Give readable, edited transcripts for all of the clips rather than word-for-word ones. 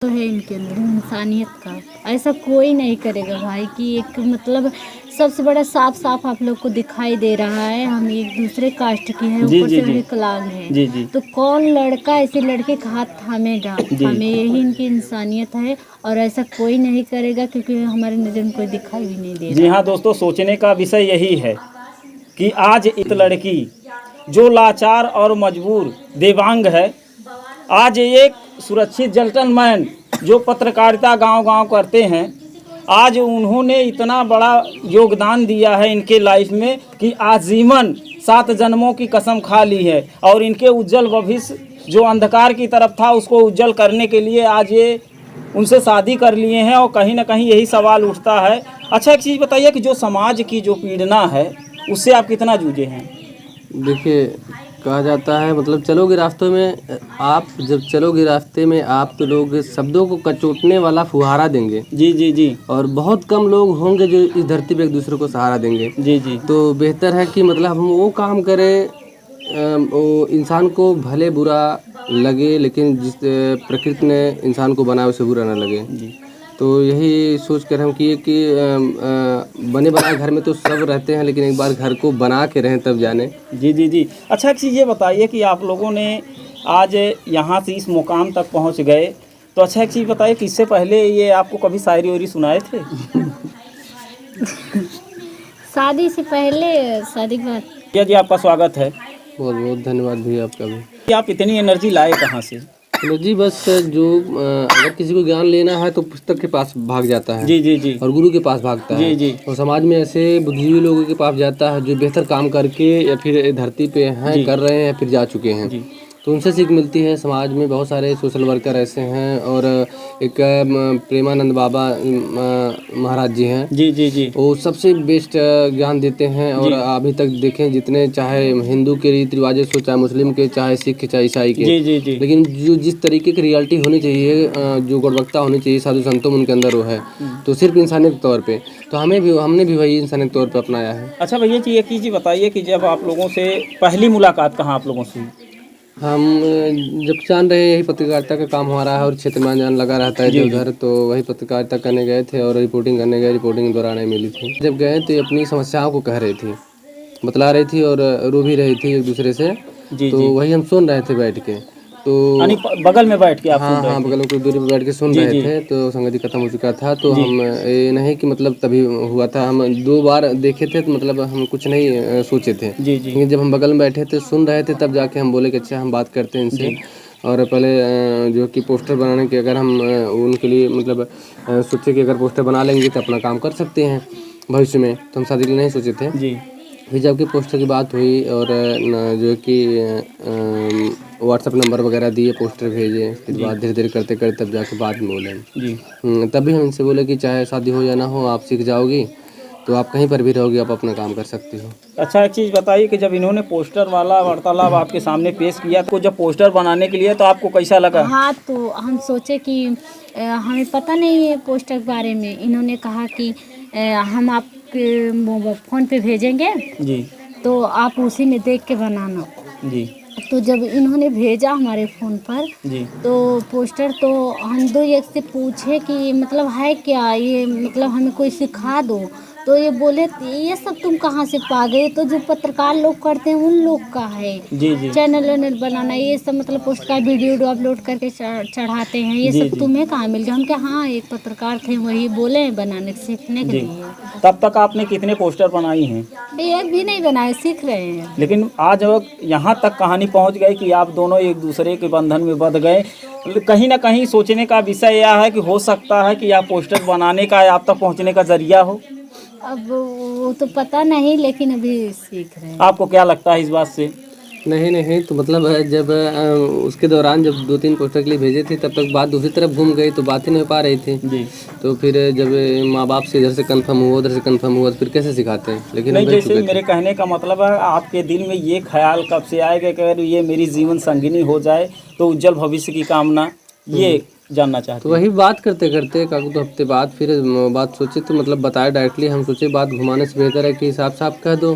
तो है इनके अंदर इंसानियत का। ऐसा कोई नहीं करेगा भाई कि एक मतलब सबसे बड़ा साफ साफ आप लोग को दिखाई दे रहा है हम एक दूसरे कास्ट के हैं, जी ऊपर जी से जी विकलांग है। जी जी तो कौन लड़का ऐसे लड़के का हाथ थामेगा? जी हमें यही इनकी इंसानियत है और ऐसा कोई नहीं करेगा क्योंकि हमारे नज़र में कोई दिखाई भी नहीं दे जी रहा। हाँ दोस्तों, सोचने का विषय यही है कि आज एक लड़की जो लाचार और मजबूर दिव्यांग है, आज एक सुरक्षित जेंटलमैन जो पत्रकारिता गांव-गांव करते हैं, आज उन्होंने इतना बड़ा योगदान दिया है इनके लाइफ में कि आजीवन 7 जन्मों की कसम खा ली है और इनके उज्जवल भविष्य जो अंधकार की तरफ था उसको उज्जवल करने के लिए आज ये उनसे शादी कर लिए हैं। और कहीं ना कहीं यही सवाल उठता है। अच्छा, एक चीज़ बताइए कि जो समाज की जो पीड़ना है उससे आप कितना जूझे हैं? देखिए, कहा जाता है मतलब चलोगे रास्तों में, आप जब चलोगे रास्ते में आप तो लोग शब्दों को कचोटने वाला फुहारा देंगे जी जी जी और बहुत कम लोग होंगे जो इस धरती पे एक दूसरे को सहारा देंगे। जी जी तो बेहतर है कि मतलब हम वो काम करें, वो इंसान को भले बुरा लगे लेकिन जिस प्रकृति ने इंसान को बनाया उसे बुरा ना लगे। जी तो यही सोच कर हम किए कि बने बनाए घर में तो सब रहते हैं लेकिन एक बार घर को बना के रहें तब जाने। जी जी जी। अच्छा, एक चीज़ ये बताइए कि आप लोगों ने आज यहाँ से इस मुकाम तक पहुँच गए, तो अच्छा एक चीज़ बताइए कि इससे पहले ये आपको कभी शायरी वायरी सुनाए थे? शादी से पहले, शादी के बाद भैया जी, आपका स्वागत है। बहुत बहुत धन्यवाद भैया आपका भी। कि आप इतनी एनर्जी लाए कहाँ से? चलो जी, बस जो अगर किसी को ज्ञान लेना है तो पुस्तक के पास भाग जाता है जी जी जी और गुरु के पास भागता जी है। जी और समाज में ऐसे बुद्धिजीवी लोगों के पास जाता है जो बेहतर काम करके या फिर धरती पे हैं, जी कर रहे हैं या फिर जा चुके हैं। जी तो उनसे सीख मिलती है। समाज में बहुत सारे सोशल वर्कर ऐसे हैं और एक प्रेमानंद बाबा महाराज जी हैं, जी जी जी वो सबसे बेस्ट ज्ञान देते हैं। और अभी तक देखें जितने, चाहे हिंदू के रीति रिवाज हो, चाहे मुस्लिम के, चाहे सिख के, चाहे ईसाई के, जी जी जी लेकिन जो जिस तरीके की रियलिटी होनी चाहिए, जो गुणवत्ता होनी चाहिए साधु संतों में उनके अंदर वो है। तो सिर्फ इंसानियत के तौर पे तो हमने भी वही इंसानियत के तौर पे अपनाया है। अच्छा भैया जी, एक चीज़ बताइए कि जब आप लोगों से पहली मुलाकात कहाँ आप लोगों से हुई? हम जब जान रहे हैं यही पत्रकारिता का काम हमारा है और क्षेत्र में जान लगा रहता है जी, इधर उधर, तो वही पत्रकारिता करने गए थे और रिपोर्टिंग करने गए। रिपोर्टिंग के दौरान ही मिली थी। जब गए तो ये अपनी समस्याओं को कह रही थी, बतला रही थी और रो भी रही थी एक दूसरे से। जी तो जी। वही हम सुन रहे थे बैठ के। तो यानी बगल में बैठ के आप हाँ सुन रहे हाँ, थे? बगल में कुछ दूरी पर बैठ के सुन जी, रहे जी। थे। तो संगति खत्म हो चुका था। तो जी। हम ये नहीं कि मतलब तभी हुआ था, हम 2 बार देखे थे तो मतलब हम कुछ नहीं सोचे थे। जी जी लेकिन जब हम बगल में बैठे थे सुन रहे थे तब जाके हम बोले कि अच्छा हम बात करते हैं इनसे। जी और पहले जो कि पोस्टर बनाने के, अगर हम उनके लिए मतलब सोचे कि अगर पोस्टर बना लेंगे तो अपना काम कर सकते हैं भविष्य में, तो हम शादी के लिए नहीं सोचे थे। जी फिर जबकि पोस्टर की बात हुई और जो कि व्हाट्सअप नंबर वगैरह दिए, पोस्टर भेजे, फिर बात धीरे धीरे करते करते तब जाके बाद में बोले। जी। तभी हम इनसे बोले कि चाहे शादी हो या ना हो, आप सीख जाओगी तो आप कहीं पर भी रहोगी, आप अपना काम कर सकती हो। अच्छा, एक चीज़ बताइए कि जब इन्होंने पोस्टर वाला वार्तालाप आपके सामने पेश किया तो जब पोस्टर बनाने के लिए तो आपको कैसा लगा? हाँ, तो हम सोचे कि हमें पता नहीं है पोस्टर के बारे में। इन्होंने कहा कि हम आपके फ़ोन पे भेजेंगे जी तो आप उसी में देख के बनाना। जी तो जब इन्होंने भेजा हमारे फ़ोन पर जी तो पोस्टर, तो हम दो एक से पूछे कि मतलब है क्या ये, मतलब हमें कोई सिखा दो। तो ये बोले ये सब तुम कहाँ से पा गए? तो जो पत्रकार लोग करते हैं उन लोग का है जी जी चैनल वैनल बनाना, ये सब मतलब पोस्ट का वीडियो अपलोड करके चढ़ाते हैं, ये जी सब जी तुम्हें कहाँ मिल गया? हम क्या, हाँ एक पत्रकार थे वही बोले हैं बनाने सीखने के जी। लिए। तब तक आपने कितने पोस्टर बनाई हैं? एक भी नहीं बनाए, सीख रहे हैं। लेकिन आज अब यहाँ तक कहानी पहुँच गई कि आप दोनों एक दूसरे के बंधन में बंध गए। कहीं ना कहीं सोचने का विषय यह है कि हो सकता है कि आप पोस्टर बनाने का आप तक पहुँचने का जरिया हो। अब वो तो पता नहीं, लेकिन अभी सीख रहे हैं। आपको क्या लगता है इस बात से? नहीं नहीं, तो मतलब जब उसके दौरान जब 2-3 पोस्टर के लिए भेजे थे तब तक बात दूसरी तरफ घूम गई, तो बात ही नहीं हो पा रही थी। जी। तो फिर जब माँ बाप से इधर से कंफर्म हुआ उधर से कंफर्म हुआ तो फिर कैसे सिखाते हैं? लेकिन हम नहीं, भेज जैसे चुके थे। मेरे कहने का मतलब है आपके दिल में ये ख्याल कब से आएगा कि अगर ये मेरी जीवन संगिनी हो जाए तो उज्जवल भविष्य की कामना, ये जानना चाहते तो हैं। वही बात करते करते काकू 2 हफ्ते बाद फिर बात सोचे तो मतलब बताया डायरेक्टली। हम सोचे बात घुमाने से बेहतर है कि साफ साफ कह दो,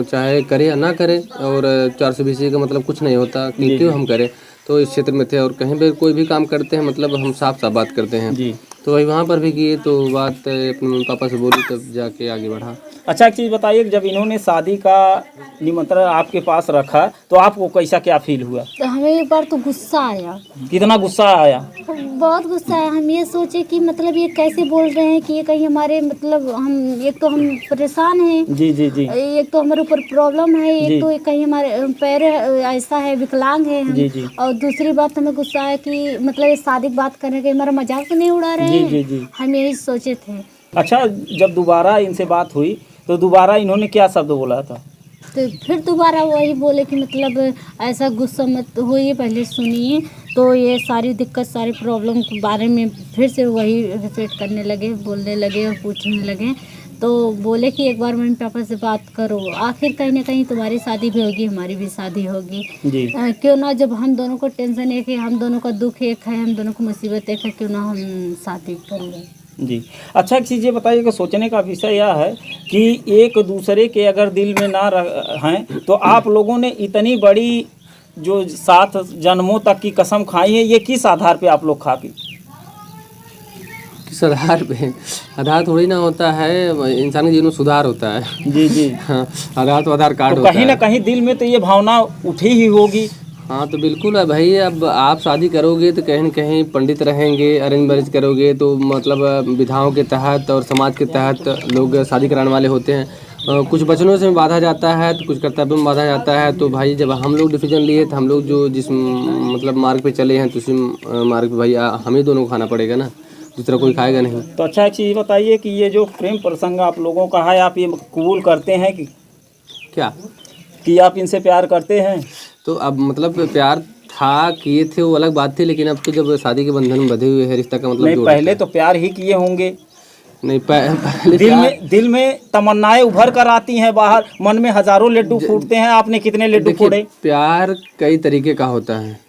चाहे करे या ना करे। और 420 का मतलब कुछ नहीं होता कि क्यों हम करें। तो इस क्षेत्र में थे और कहीं पर कोई भी काम करते हैं मतलब हम साफ साफ बात करते हैं। जी। तो वही वहाँ पर भी किए तो बात अपने मम्मी पापा से बोली तब जाके आगे बढ़ा। अच्छा, एक चीज़ बताइए कि जब इन्होंने शादी का निमंत्रण आपके पास रखा तो आपको कैसा क्या फील हुआ? तो हमें एक बार तो गुस्सा आया, कितना गुस्सा आया? बहुत गुस्सा आया। हम ये सोचे कि मतलब ये कैसे बोल रहे हैं कि ये कहीं हमारे मतलब हम एक तो हम परेशान हैं, जी जी जी एक तो हमारे ऊपर प्रॉब्लम है, जी। एक तो कहीं हमारे पैर ऐसा है, विकलांग है हम। जी जी और दूसरी बात हमें गुस्सा है कि मतलब ये शादी की बात करने के हमारा मजाक तो नहीं उड़ा रहे जी हैं। जी जी। हम यही सोचे थे। अच्छा, जब दोबारा इनसे बात हुई तो दोबारा इन्होंने क्या शब्द बोला था? तो फिर दोबारा वही बोले कि मतलब ऐसा गुस्सा मत होइए, पहले सुनिए। तो ये सारी दिक्कत सारी प्रॉब्लम के बारे में फिर से वही रिपीट करने लगे, बोलने लगे और पूछने लगे। तो बोले कि एक बार मम्मी पापा से बात करो, आखिर कहीं ना कहीं तुम्हारी शादी भी होगी, हमारी भी शादी होगी। जी क्यों ना, जब हम दोनों को टेंशन एक है, हम दोनों का दुख एक है, हम दोनों को मुसीबत एक है, क्यों ना हम शादी कर लें। जी। अच्छा, एक चीज़ ये बताइए कि सोचने का विषय यह है कि एक दूसरे के अगर दिल में ना हैं तो आप लोगों ने इतनी बड़ी जो 7 जन्मों तक की कसम खाई है, ये किस आधार पे आप लोग खा पी? किस आधार पे? आधार थोड़ी ना होता है, इंसान के जीवन में सुधार होता है। जी जी। हाँ, आधार तो आधार कार्ड तो होता कहीं है। ना कहीं दिल में तो ये भावना उठी ही होगी। हाँ तो बिल्कुल है भाई, अब आप शादी करोगे तो कहीं न कहीं पंडित रहेंगे, अरेंज मैरिज करोगे तो मतलब विधाओं के तहत और समाज के तहत लोग शादी कराने वाले होते हैं। कुछ वचनों से बांधा जाता है तो कुछ कर्तव्यों में बांधा जाता है। तो भाई जब हम लोग डिसीजन लिए तो हम लोग जो जिस मतलब मार्ग पे चले हैं तो उसी मार्ग पे भाई हम ही दोनों को खाना पड़ेगा ना, दूसरा कोई खाएगा नहीं। तो अच्छा, एक चीज़ बताइए कि ये जो प्रेम प्रसंग आप लोगों का है, आप ये कबूल करते हैं क्या कि आप इनसे प्यार करते हैं? तो अब मतलब प्यार था, किए थे, वो अलग बात थी, लेकिन अब तो जब शादी के बंधन में बंधे हुए हैं, रिश्ता का मतलब नहीं, जोड़ पहले होता तो प्यार ही किए होंगे। है। नहीं पहले प्यार दिल में तमन्नाएं उभर कर आती हैं बाहर, मन में हजारों लड्डू फूटते हैं। आपने कितने लड्डू देखिए, फोड़े? प्यार कई तरीके का होता है।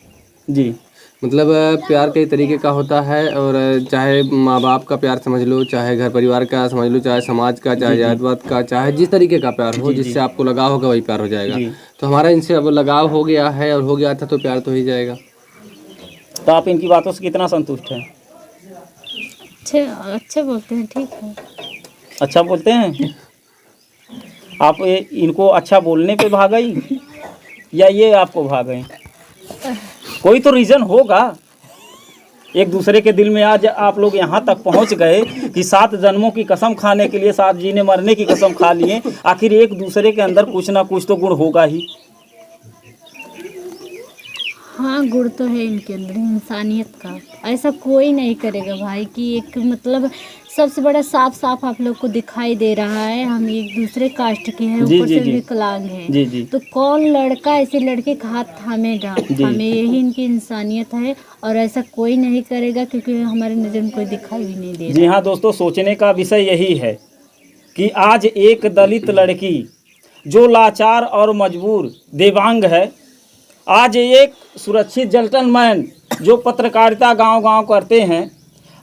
जी मतलब प्यार कई तरीके का होता है और चाहे माँ बाप का प्यार समझ लो, चाहे घर परिवार का समझ लो, चाहे समाज का, चाहे जातिवाद का, चाहे जिस तरीके का प्यार हो, जिससे आपको लगाव होगा वही प्यार हो जाएगा। जी। तो हमारा इनसे अब लगाव हो गया है और हो गया था तो प्यार तो ही जाएगा। तो आप इनकी बातों से कितना संतुष्ट हैं? अच्छे अच्छे बोलते हैं, ठीक है। अच्छा बोलते हैं आप? इनको अच्छा बोलने पे भाग गई या ये आपको भाग गए? कोई तो रीज़न होगा। एक दूसरे के दिल में आज आप लोग यहाँ तक पहुँच गए कि 7 जन्मों की कसम खाने के लिए 7 जीने मरने की कसम खा लिए। आखिर एक दूसरे के अंदर कुछ ना कुछ तो गुण होगा ही। हाँ, गुण तो है इनके अंदर, इंसानियत का। ऐसा कोई नहीं करेगा भाई कि एक मतलब सबसे बड़ा साफ साफ आप लोग को दिखाई दे रहा है, हम एक दूसरे कास्ट के हैं, जी ऊपर जी से जी विकलांग हैं। जी जी तो कौन लड़का ऐसे लड़के का हाथ थामेगा? हमें यही इनकी इंसानियत है और ऐसा कोई नहीं करेगा, क्योंकि हमारे नज़र में कोई दिखाई भी नहीं दे जी रहा। हाँ दोस्तों, सोचने का विषय यही है कि आज एक दलित लड़की जो लाचार और मजबूर देवांग है, आज एक सुरक्षित जेंटलमैन जो पत्रकारिता गांव-गांव करते हैं,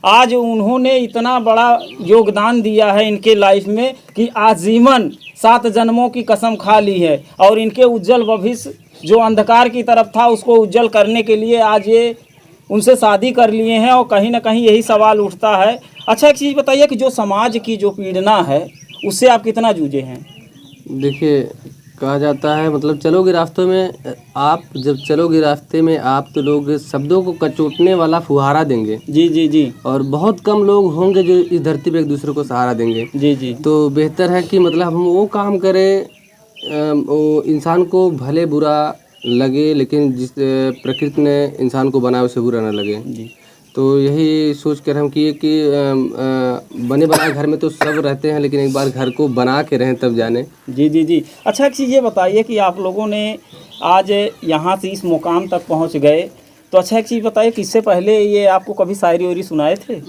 आज उन्होंने इतना बड़ा योगदान दिया है इनके लाइफ में कि आजीवन 7 जन्मों की कसम खा ली है और इनके उज्जवल भविष्य जो अंधकार की तरफ था उसको उज्जवल करने के लिए आज ये उनसे शादी कर लिए हैं। और कहीं ना कहीं यही सवाल उठता है। अच्छा, एक चीज़ बताइए कि जो समाज की जो पीड़ना है उससे आप कितना जूझे हैं? देखिए, कहा जाता है मतलब चलोगे रास्तों में, आप जब चलोगे रास्ते में आप तो लोग शब्दों को कचोटने वाला फुहारा देंगे। जी जी जी और बहुत कम लोग होंगे जो इस धरती पे एक दूसरे को सहारा देंगे। जी जी तो बेहतर है कि मतलब हम वो काम करें, वो इंसान को भले बुरा लगे लेकिन जिस प्रकृति ने इंसान को बनाया उसे बुरा ना लगे। जी तो यही सोच कर हम किए कि बने बनाए घर में तो सब रहते हैं, लेकिन एक बार घर को बना के रहें तब जाने। जी जी जी। अच्छा, एक चीज़ ये बताइए कि आप लोगों ने आज यहाँ से इस मुकाम तक पहुँच गए, तो अच्छा एक चीज़ बताइए कि इससे पहले ये आपको कभी शायरी वायरी सुनाए थे?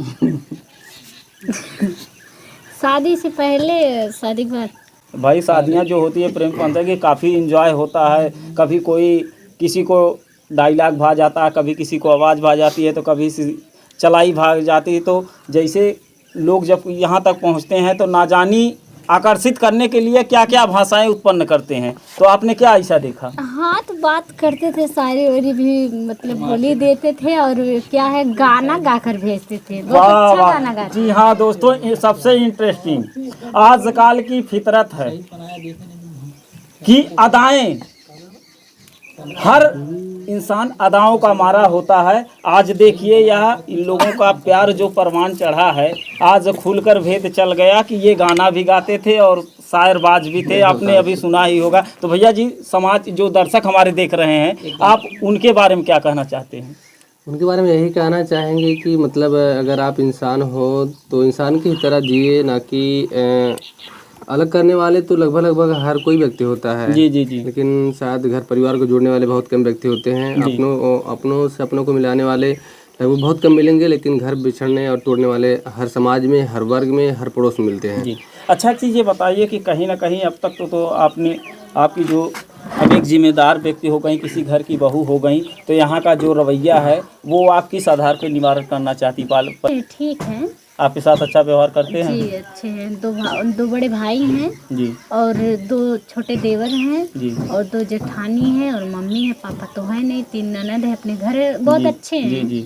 शादी से पहले, शादी के बाद भाई शादियाँ जो होती है प्रेम पंथ की, काफ़ी इंजॉय होता है। कभी कोई किसी को डायलॉग भा जाता है, कभी किसी को आवाज़ भा जाती है, तो कभी चलाई भाग जाती है। तो जैसे लोग जब यहाँ तक पहुँचते हैं तो ना जानी आकर्षित करने के लिए क्या क्या भाषाएं उत्पन्न करते हैं, तो आपने क्या ऐसा देखा? हाँ, तो बात करते थे, शायरी वायरी भी मतलब बोली देते थे, और क्या है गाना गाकर भेजते थे, बहुत वाह अच्छा वाह, गाना गाते जी हाँ दोस्तों, ये सबसे इंटरेस्टिंग आजकल की फितरत है कि अदाएं, हर इंसान अदाओं का मारा होता है। आज देखिए यह इन लोगों का प्यार जो परवान चढ़ा है, आज खुलकर भेद चल गया कि ये गाना भी गाते थे और शायरबाज भी थे, आपने अभी सुना ही होगा। तो भैया जी, समाज जो दर्शक हमारे देख रहे हैं, आप उनके बारे में क्या कहना चाहते हैं? उनके बारे में यही कहना चाहेंगे कि मतलब अगर आप इंसान हो तो इंसान की तरह जिए, ना कि अलग करने वाले तो लगभग हर कोई व्यक्ति होता है। जी जी जी लेकिन शायद घर परिवार को जोड़ने वाले बहुत कम व्यक्ति होते हैं। अपनों से अपनों को मिलाने वाले वो बहुत कम मिलेंगे, लेकिन घर बिछड़ने और तोड़ने वाले हर समाज में, हर वर्ग में, हर पड़ोस में मिलते हैं। जी। अच्छा, एक चीज़ ये बताइए कि कहीं ना कहीं अब तक तो आपने, आपकी जो अब एक जिम्मेदार व्यक्ति हो गई, किसी घर की बहू हो गई, तो यहाँ का जो रवैया है वो आप किस आधार पर निवारण करना चाहती? हैं। ठीक है आपके साथ अच्छा व्यवहार करते हैं? जी, अच्छे हैं। दो बड़े भाई हैं जी और 2 छोटे देवर हैं जी और 2 जेठानी हैं और मम्मी है, पापा तो है नहीं, 3 ननद है अपने घर, बहुत जी, अच्छे जी हैं, जी।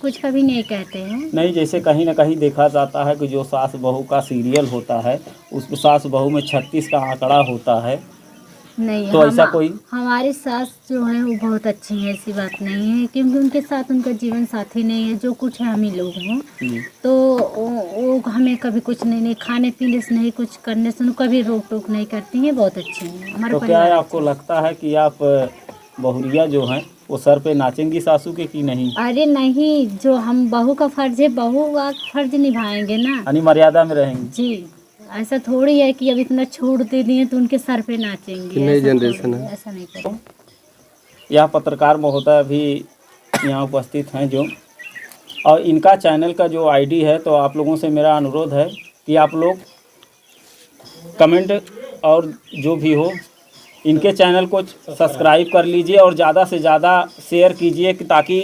कुछ कभी नहीं कहते हैं। नहीं, जैसे कहीं ना कहीं देखा जाता है कि जो सास बहू का सीरियल होता है, उस सास बहू में 36 का आंकड़ा होता है, नहीं, तो ऐसा कोई? हमारी सास जो है वो बहुत अच्छी है, ऐसी बात नहीं है, क्योंकि उनके साथ उनका जीवन साथी नहीं है, जो कुछ है हम ही लोग हैं। जी। तो वो हमें कभी कुछ नहीं, खाने पीने से नहीं, कुछ करने से कभी रोक टोक नहीं करती हैं, बहुत अच्छी हैं हमारे तो क्या परिवार। आपको लगता है कि आप बहुरिया जो हैं वो सर पे नाचेंगी सासू के कि नहीं? अरे नहीं, जो हम बहू का फर्ज है, बहू का फर्ज निभाएंगे ना यानी मर्यादा में रहेंगी? जी। ऐसा थोड़ी है कि अब इतना छोड़ दे दिए तो उनके सर पे नाचेंगे, नई ऐसा जनरेशन थोड़ी, है। ऐसा नहीं करें। यह पत्रकार महोदय अभी यहाँ उपस्थित हैं जो, और इनका चैनल का जो आईडी है, तो आप लोगों से मेरा अनुरोध है कि आप लोग कमेंट और जो भी हो इनके चैनल को सब्सक्राइब कर लीजिए और ज़्यादा से ज़्यादा शेयर कीजिए, ताकि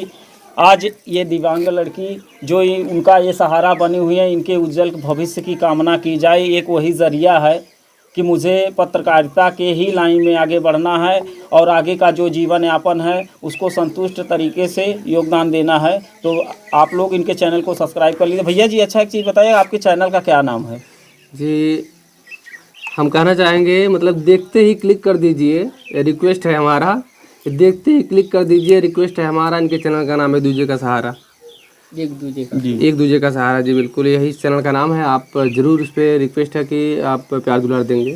आज ये दिव्यांग लड़की जो उनका ये सहारा बनी हुई है, इनके उज्जवल भविष्य की कामना की जाए। एक वही ज़रिया है कि मुझे पत्रकारिता के ही लाइन में आगे बढ़ना है और आगे का जो जीवन यापन है उसको संतुष्ट तरीके से योगदान देना है। तो आप लोग इनके चैनल को सब्सक्राइब कर लीजिए। भैया जी, अच्छा एक चीज़ बताइए, आपके चैनल का क्या नाम है? जी, हम कहना चाहेंगे मतलब देखते ही क्लिक कर दीजिए, रिक्वेस्ट है हमारा, देखते ही क्लिक कर दीजिए, रिक्वेस्ट है हमारा। इनके चैनल का नाम है दूजे का सहारा, एक दूजे का सहारा। जी बिल्कुल, यही चैनल का नाम है। आप जरूर इस पर रिक्वेस्ट है कि आप प्यार दुलार देंगे।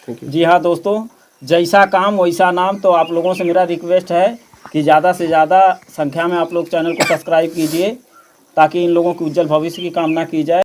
Thank you. जी हाँ दोस्तों, जैसा काम वैसा नाम। तो आप लोगों से मेरा रिक्वेस्ट है कि ज़्यादा से ज़्यादा संख्या में आप लोग चैनल को सब्सक्राइब कीजिए, ताकि इन लोगों के उज्जवल भविष्य की कामना की जाए।